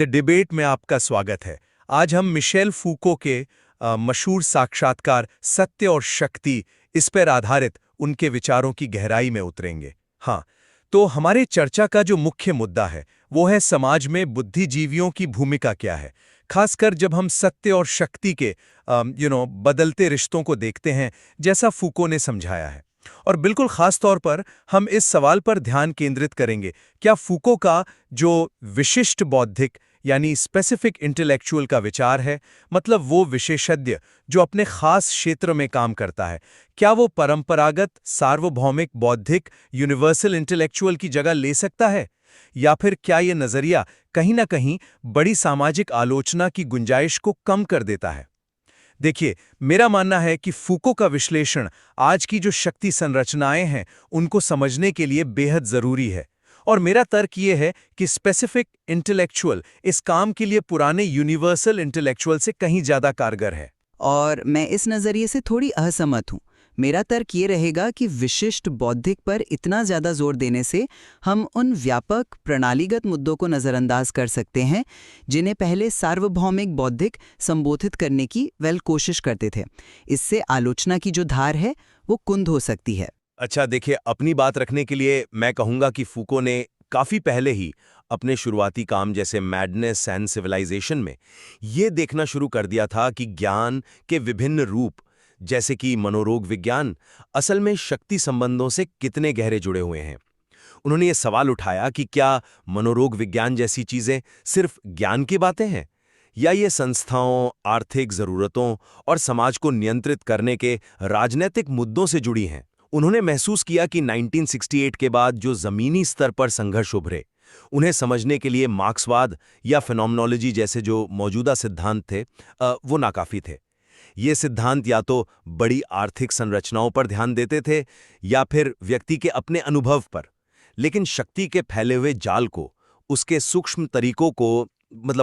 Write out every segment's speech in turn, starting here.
The debate में आपका स्वागत है। आज हम मिशेल फूको के मशहूर साक्षात्कार सत्य और शक्ति इस पर आधारित उनके विचारों की गहराई में उतरेंगे। हाँ, तो हमारे चर्चा का जो मुख्य मुद्दा है वो है समाज में बुद्धिजीवियों की भूमिका क्या है, खासकर जब हम सत्य और शक्ति के बदलते रिश्तों को देखते हैं जैसा फूको ने समझाया है। और बिल्कुल खास तौर पर हम इस सवाल पर ध्यान केंद्रित करेंगे, क्या फूको का जो विशिष्ट बौद्धिक यानी स्पेसिफिक इंटेलेक्चुअल का विचार है, मतलब वो विशेषज्ञ जो अपने खास क्षेत्र में काम करता है, क्या वो परंपरागत सार्वभौमिक बौद्धिक यूनिवर्सल इंटेलेक्चुअल की जगह ले सकता है, या फिर क्या ये नजरिया कहीं ना कहीं बड़ी सामाजिक आलोचना की गुंजाइश को कम कर देता है। देखिए, मेरा मानना है कि फूको का विश्लेषण आज की जो शक्ति संरचनाएं हैं उनको समझने के लिए बेहद जरूरी है। और मेरा तर्क ये है कि स्पेसिफिक इंटेलेक्चुअल इस काम के लिए पुराने यूनिवर्सल इंटेलेक्चुअल से कहीं ज्यादा कारगर है। और मैं इस नज़रिए से थोड़ी असहमत हूँ। मेरा तर्क ये रहेगा कि विशिष्ट बौद्धिक पर इतना ज़्यादा जोर देने से हम उन व्यापक प्रणालीगत मुद्दों को नज़रअंदाज कर सकते हैं जिन्हें पहले सार्वभौमिक बौद्धिक संबोधित करने की कोशिश करते थे। इससे आलोचना की जो धार है वो कुंद हो सकती है। अच्छा, देखिए, अपनी बात रखने के लिए मैं कहूंगा कि फूको ने काफी पहले ही अपने शुरुआती काम जैसे मैडनेस एंड सिविलाइजेशन में ये देखना शुरू कर दिया था कि ज्ञान के विभिन्न रूप जैसे कि मनोरोग विज्ञान असल में शक्ति संबंधों से कितने गहरे जुड़े हुए हैं। उन्होंने ये सवाल उठाया कि क्या मनोरोग विज्ञान जैसी चीजें सिर्फ ज्ञान की बातें हैं, या ये संस्थाओं, आर्थिक जरूरतों और समाज को नियंत्रित करने के राजनीतिक मुद्दों से जुड़ी हैं। उन्होंने महसूस किया कि 1968 के बाद जो जमीनी स्तर पर संघर्ष उभरे, उन्हें समझने के लिए मार्क्सवाद या फिनोमेनोलॉजी जैसे जो मौजूदा सिद्धांत थे वो नाकाफी थे। ये सिद्धांत या तो बड़ी आर्थिक संरचनाओं पर ध्यान देते थे या फिर व्यक्ति के अपने अनुभव पर, लेकिन शक्ति के फैले हुए जाल को, उसके सूक्ष्म तरीकों को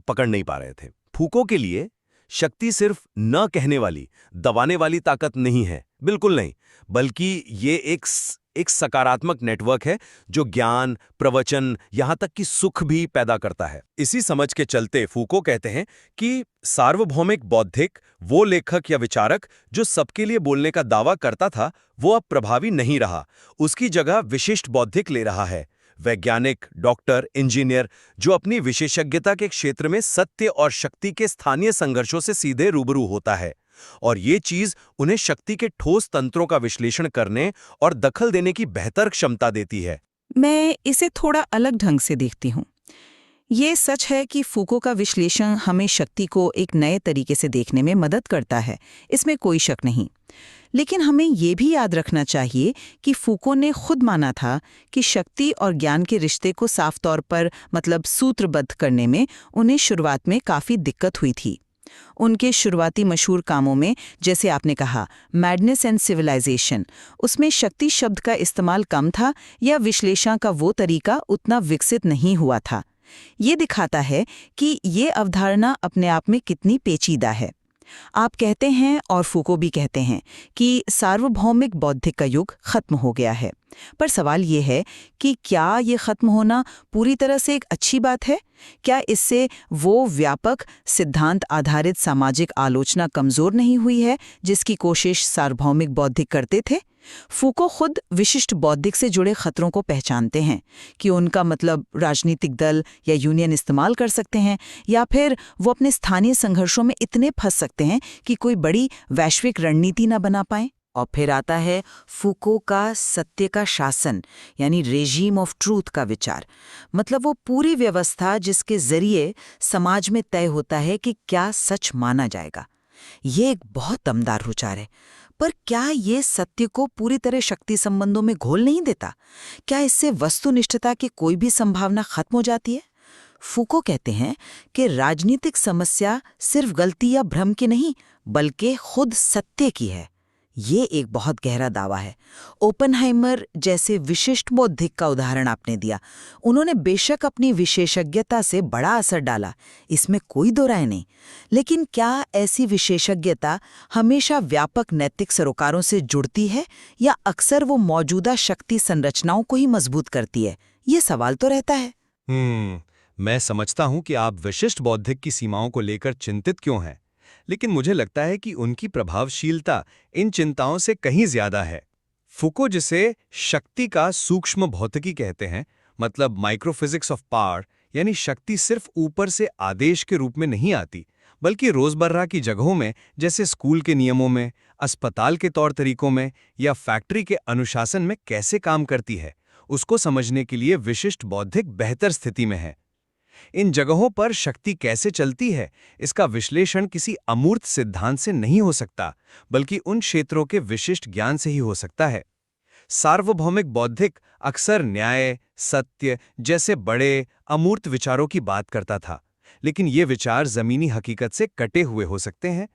पकड़ नहीं पा रहे थे। फूको के लिए शक्ति सिर्फ न कहने वाली, दबाने वाली ताकत नहीं है, बिल्कुल नहीं, बल्कि ये एक सकारात्मक नेटवर्क है जो ज्ञान, प्रवचन, यहां तक कि सुख भी पैदा करता है। इसी समझ के चलते फूको कहते हैं कि सार्वभौमिक बौद्धिक, वो लेखक या विचारक जो सबके लिए बोलने का दावा करता था, वो अब प्रभावी नहीं रहा। उसकी जगह विशिष्ट बौद्धिक ले रहा है, वैज्ञानिक, डॉक्टर, इंजीनियर, जो अपनी विशेषज्ञता के क्षेत्र में सत्य और शक्ति के स्थानीय संघर्षों से सीधे रूबरू होता है। और ये चीज उन्हें शक्ति के ठोस तंत्रों का विश्लेषण करने और दखल देने की बेहतर क्षमता देती है। मैं इसे थोड़ा अलग ढंग से देखती हूँ। ये सच है कि फूको का विश्लेषण हमें शक्ति को एक नए तरीके से देखने में मदद करता है, इसमें कोई शक नहीं। लेकिन हमें ये भी याद रखना चाहिए कि फूको ने खुद माना था कि शक्ति और ज्ञान के रिश्ते को साफ तौर पर सूत्रबद्ध करने में उन्हें शुरुआत में काफ़ी दिक्कत हुई थी। उनके शुरुआती मशहूर कामों में, जैसे आपने कहा मैडनेस एंड सिविलाइजेशन, उसमें शक्ति शब्द का इस्तेमाल कम था या विश्लेषण का वो तरीका उतना विकसित नहीं हुआ था। ये दिखाता है कि ये अवधारणा अपने आप में कितनी पेचीदा है। आप कहते हैं और फूको भी कहते हैं कि सार्वभौमिक बौद्धिक का युग खत्म हो गया है, पर सवाल ये है कि क्या ये खत्म होना पूरी तरह से एक अच्छी बात है? क्या इससे वो व्यापक सिद्धांत आधारित सामाजिक आलोचना कमजोर नहीं हुई है जिसकी कोशिश सार्वभौमिक बौद्धिक करते थे? फूको खुद विशिष्ट बौद्धिक से जुड़े खतरों को पहचानते हैं कि उनका राजनीतिक दल या यूनियन इस्तेमाल कर सकते हैं, या फिर वो अपने स्थानीय संघर्षों में इतने फंस सकते हैं कि कोई बड़ी वैश्विक रणनीति न बना पाए। और फिर आता है फूको का सत्य का शासन यानी रेजीम ऑफ ट्रूथ का विचार, वो पूरी व्यवस्था जिसके जरिए समाज में तय होता है कि क्या सच माना जाएगा। ये एक बहुत दमदार विचार है, पर क्या ये सत्य को पूरी तरह शक्ति संबंधों में घोल नहीं देता? क्या इससे वस्तुनिष्ठता की कोई भी संभावना खत्म हो जाती है? फूको कहते हैं कि राजनीतिक समस्या सिर्फ गलती या भ्रम की नहीं, बल्कि खुद सत्य की है। ये एक बहुत गहरा दावा है। ओपेनहाइमर जैसे विशिष्ट बौद्धिक का उदाहरण आपने दिया। उन्होंने बेशक अपनी विशेषज्ञता से बड़ा असर डाला, इसमें कोई दो राय नहीं, लेकिन क्या ऐसी विशेषज्ञता हमेशा व्यापक नैतिक सरोकारों से जुड़ती है या अक्सर वो मौजूदा शक्ति संरचनाओं को ही मजबूत करती है? ये सवाल तो रहता है। मैं समझता हूं कि आप विशिष्ट बौद्धिक की सीमाओं को लेकर चिंतित क्यों हैं, लेकिन मुझे लगता है कि उनकी प्रभावशीलता इन चिंताओं से कहीं ज्यादा है। फुको जिसे शक्ति का सूक्ष्म भौतिकी कहते हैं, मतलब माइक्रोफिजिक्स ऑफ पावर, यानी शक्ति सिर्फ ऊपर से आदेश के रूप में नहीं आती, बल्कि रोजमर्रा की जगहों में, जैसे स्कूल के नियमों में, अस्पताल के तौर तरीकों में या फैक्ट्री के अनुशासन में कैसे काम करती है, उसको समझने के लिए विशिष्ट बौद्धिक बेहतर स्थिति में है। इन जगहों पर शक्ति कैसे चलती है, इसका विश्लेषण किसी अमूर्त सिद्धांत से नहीं हो सकता, बल्कि उन क्षेत्रों के विशिष्ट ज्ञान से ही हो सकता है। सार्वभौमिक बौद्धिक अक्सर न्याय, सत्य जैसे बड़े अमूर्त विचारों की बात करता था, लेकिन ये विचार जमीनी हकीकत से कटे हुए हो सकते हैं।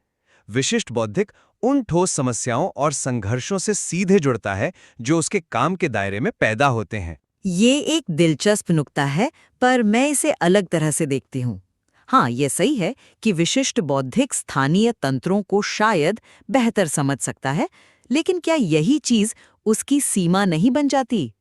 विशिष्ट बौद्धिक उन ठोस समस्याओं और संघर्षों से सीधे जुड़ता है जो उसके काम के दायरे में पैदा होते हैं। ये एक दिलचस्प नुक्ता है, पर मैं इसे अलग तरह से देखती हूँ। हाँ, ये सही है कि विशिष्ट बौद्धिक स्थानीय तंत्रों को शायद बेहतर समझ सकता है, लेकिन क्या यही चीज उसकी सीमा नहीं बन जाती?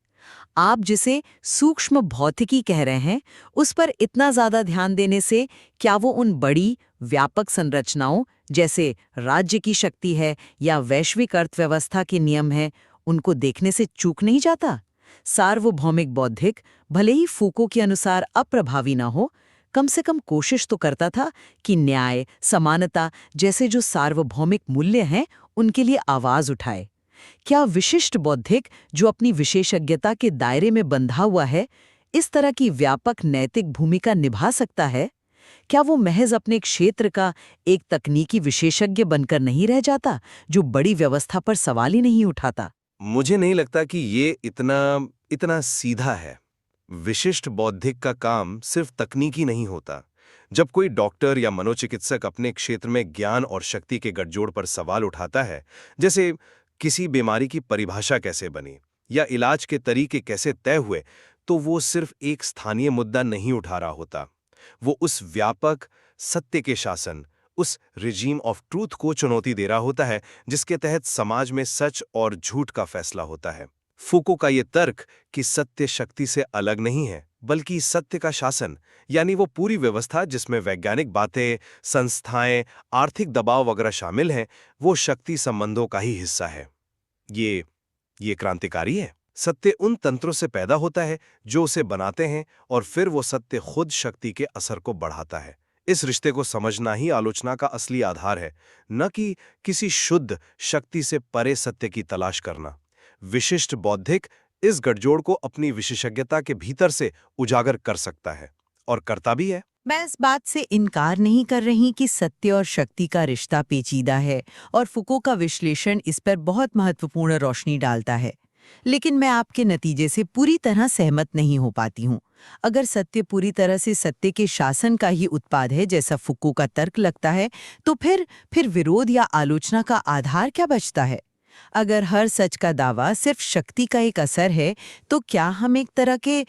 आप जिसे सूक्ष्म भौतिकी कह रहे हैं, उस पर इतना ज्यादा ध्यान देने से क्या वो उन बड़ी व्यापक संरचनाओं जैसे राज्य की शक्ति है या वैश्विक अर्थव्यवस्था के नियम है, उनको देखने से चूक नहीं जाता? सार्वभौमिक बौद्धिक भले ही फूको के अनुसार अप्रभावी न हो, कम से कम कोशिश तो करता था कि न्याय, समानता जैसे जो सार्वभौमिक मूल्य हैं, उनके लिए आवाज उठाए। क्या विशिष्ट बौद्धिक, जो अपनी विशेषज्ञता के दायरे में बंधा हुआ है, इस तरह की व्यापक नैतिक भूमिका निभा सकता है? क्या वो महज अपने क्षेत्र का एक तकनीकी विशेषज्ञ बनकर नहीं रह जाता, जो बड़ी व्यवस्था पर सवाल ही नहीं उठाता? मुझे नहीं लगता कि ये इतना सीधा है। विशिष्ट बौद्धिक का काम सिर्फ तकनीकी नहीं होता। जब कोई डॉक्टर या मनोचिकित्सक अपने क्षेत्र में ज्ञान और शक्ति के गठजोड़ पर सवाल उठाता है, जैसे किसी बीमारी की परिभाषा कैसे बनी या इलाज के तरीके कैसे तय हुए, तो वो सिर्फ एक स्थानीय मुद्दा नहीं उठा रहा होता। वो उस व्यापक सत्य के शासन, उस रिजीम ऑफ ट्रूथ को चुनौती दे रहा होता है, जिसके तहत समाज में सच और झूठ का फैसला होता है। फूको का ये तर्क कि सत्य शक्ति से अलग नहीं है, बल्कि सत्य का शासन, यानी वो पूरी व्यवस्था जिसमें वैज्ञानिक बातें, संस्थाएं, आर्थिक दबाव वगैरह शामिल हैं, वो शक्ति संबंधों का ही हिस्सा है। ये क्रांतिकारी है। सत्य उन तंत्रों से पैदा होता है जो उसे बनाते हैं, और फिर वो सत्य खुद शक्ति के असर को बढ़ाता है। इस रिश्ते को समझना ही आलोचना का असली आधार है, न कि किसी शुद्ध शक्ति से परे सत्य की तलाश करना। विशिष्ट बौद्धिक इस गठजोड़ को अपनी विशेषज्ञता के भीतर से उजागर कर सकता है, और करता भी है। मैं इस बात से इनकार नहीं कर रही कि सत्य और शक्ति का रिश्ता पेचीदा है, और फुको का विश्लेषण इस पर बहुत महत्वपूर्ण रोशनी डालता है। लेकिन मैं आपके नतीजे से पूरी तरह सहमत नहीं हो पाती हूँ। अगर सत्य पूरी तरह से सत्य के शासन का ही उत्पाद है, जैसा फुको का तर्क लगता है, तो फिर विरोध या आलोचना का आधार क्या बचता है? अगर हर सच का दावा सिर्फ शक्ति का एक असर है, तो क्या हम एक तरह के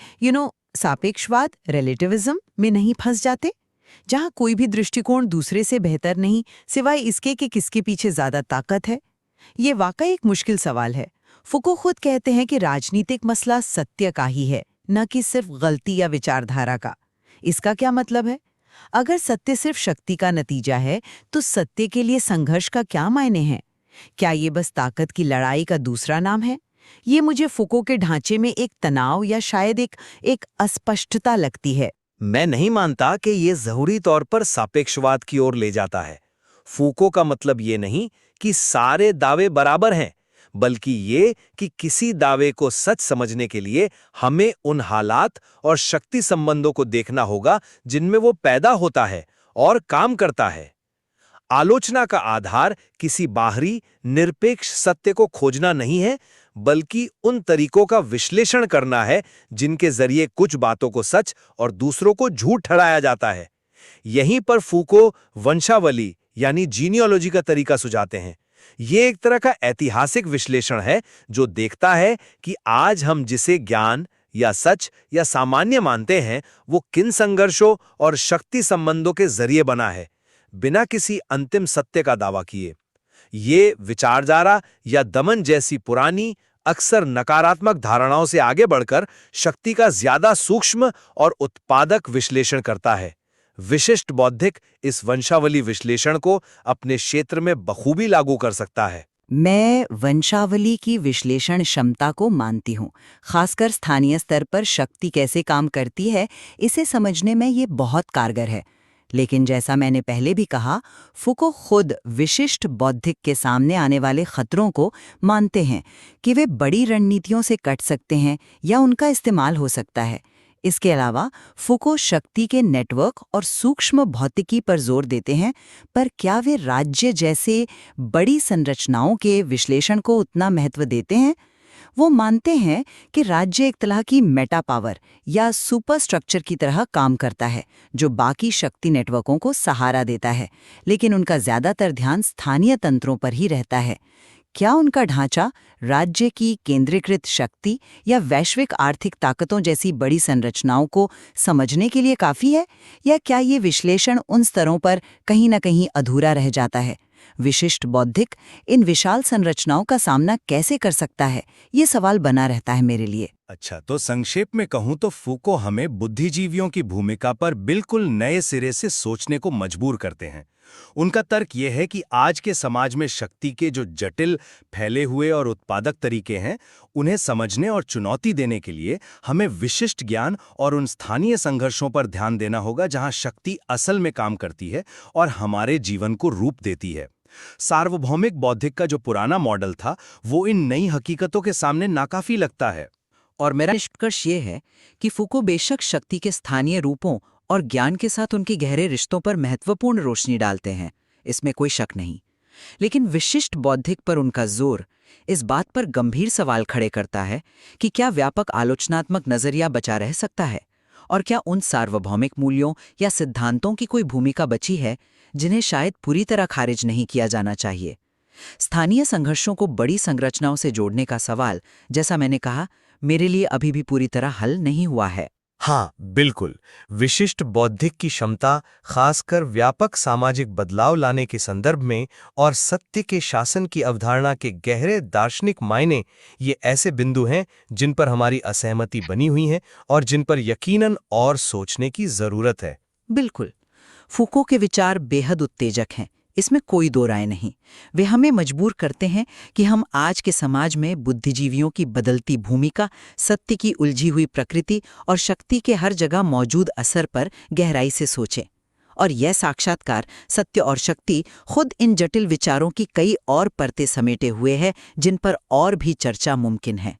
सापेक्षवाद, रिलेटिविज्म में नहीं फंस जाते, जहां कोई भी दृष्टिकोण दूसरे से बेहतर नहीं, सिवाय इसके कि किसके पीछे ज्यादा ताकत है? ये वाकई एक मुश्किल सवाल है। फुको खुद कहते हैं कि राजनीतिक मसला सत्य का ही है, न कि सिर्फ गलती या विचारधारा का। इसका क्या मतलब है? अगर सत्य सिर्फ शक्ति का नतीजा है, तो सत्य के लिए संघर्ष का क्या मायने हैं? क्या ये बस ताकत की लड़ाई का दूसरा नाम है? ये मुझे फुको के ढांचे में एक तनाव या शायद एक अस्पष्टता लगती है। मैं नहीं मानता कि ये जरूरी तौर पर सापेक्षवाद की ओर ले जाता है। फूको का मतलब ये नहीं कि सारे दावे बराबर हैं, बल्कि ये कि किसी दावे को सच समझने के लिए हमें उन हालात और शक्ति संबंधों को देखना होगा जिनमें वो पैदा होता है और काम करता है। आलोचना का आधार किसी बाहरी निरपेक्ष सत्य को खोजना नहीं है, बल्कि उन तरीकों का विश्लेषण करना है जिनके जरिए कुछ बातों को सच और दूसरों को झूठ ठहराया जाता है। यहीं पर फूको वंशावली यानी जीनियोलॉजी का तरीका सुझाते हैं। ये एक तरह का ऐतिहासिक विश्लेषण है जो देखता है कि आज हम जिसे ज्ञान या सच या सामान्य मानते हैं, वो किन संघर्षों और शक्ति संबंधों के जरिए बना है, बिना किसी अंतिम सत्य का दावा किए। ये विचारधारा या दमन जैसी पुरानी अक्सर नकारात्मक धारणाओं से आगे बढ़कर शक्ति का ज्यादा सूक्ष्म और उत्पादक विश्लेषण करता है। विशिष्ट बौद्धिक इस वंशावली विश्लेषण को अपने क्षेत्र में बखूबी लागू कर सकता है। मैं वंशावली की विश्लेषण क्षमता को मानती हूँ। खासकर स्थानीय स्तर पर शक्ति कैसे काम करती है, इसे समझने में ये बहुत कारगर है। लेकिन जैसा मैंने पहले भी कहा, फुको खुद विशिष्ट बौद्धिक के सामने आने वाले खतरों को मानते हैं कि वे बड़ी रणनीतियों से कट सकते हैं या उनका इस्तेमाल हो सकता है। इसके अलावा फुको शक्ति के नेटवर्क और सूक्ष्म भौतिकी पर जोर देते हैं, पर क्या वे राज्य जैसे बड़ी संरचनाओं के विश्लेषण को उतना महत्व देते हैं? वो मानते हैं कि राज्य एक तरह की मेटा पावर या सुपर स्ट्रक्चर की तरह काम करता है, जो बाकी शक्ति नेटवर्कों को सहारा देता है, लेकिन उनका ज्यादातर ध्यान स्थानीय तंत्रों पर ही रहता है। क्या उनका ढांचा राज्य की केंद्रीकृत शक्ति या वैश्विक आर्थिक ताकतों जैसी बड़ी संरचनाओं को समझने के लिए काफी है, या क्या ये विश्लेषण उन स्तरों पर कहीं न कहीं अधूरा रह जाता है? विशिष्ट बौद्धिक इन विशाल संरचनाओं का सामना कैसे कर सकता है, ये सवाल बना रहता है मेरे लिए। अच्छा, तो संक्षेप में कहूं तो फूको हमें बुद्धिजीवियों की भूमिका पर बिल्कुल नए सिरे से सोचने को मजबूर करते हैं। उनका तर्क यह है कि आज के समाज में शक्ति के जो जटिल, फैले हुए और उत्पादक तरीके हैं, उन्हें समझने और चुनौती देने के लिए हमें विशिष्ट ज्ञान और उन स्थानीय संघर्षों पर ध्यान देना होगा जहां शक्ति असल में काम करती है और हमारे जीवन को रूप देती है। सार्वभौमिक बौद्धिक का जो पुराना मॉडल था, वो इन नई हकीकतों के सामने नाकाफी लगता है। और मेरा निष्कर्ष ये है कि फुको बेशक शक्ति के स्थानीय रूपों और ज्ञान के साथ उनके गहरे रिश्तों पर महत्वपूर्ण रोशनी डालते हैं, इसमें कोई शक नहीं। लेकिन विशिष्ट बौद्धिक पर उनका जोर इस बात पर गंभीर सवाल खड़े करता है कि क्या व्यापक आलोचनात्मक नजरिया बचा रह सकता है, और क्या उन सार्वभौमिक मूल्यों या सिद्धांतों की कोई भूमिका बची है जिन्हें शायद पूरी तरह खारिज नहीं किया जाना चाहिए। स्थानीय संघर्षों को बड़ी संरचनाओं से जोड़ने का सवाल, जैसा मैंने कहा, मेरे लिए अभी भी पूरी तरह हल नहीं हुआ है। हाँ, बिल्कुल। विशिष्ट बौद्धिक की क्षमता, खासकर व्यापक सामाजिक बदलाव लाने के संदर्भ में, और सत्य के शासन की अवधारणा के गहरे दार्शनिक मायने, ये ऐसे बिंदु हैं जिन पर हमारी असहमति बनी हुई है और जिन पर यकीनन और सोचने की जरूरत है। बिल्कुल, फुको के विचार बेहद उत्तेजक हैं, इसमें कोई दो राय नहीं। वे हमें मजबूर करते हैं कि हम आज के समाज में बुद्धिजीवियों की बदलती भूमिका, सत्य की उलझी हुई प्रकृति और शक्ति के हर जगह मौजूद असर पर गहराई से सोचें। और यह साक्षात्कार सत्य और शक्ति खुद इन जटिल विचारों की कई और परतें समेटे हुए है, जिन पर और भी चर्चा मुमकिन है।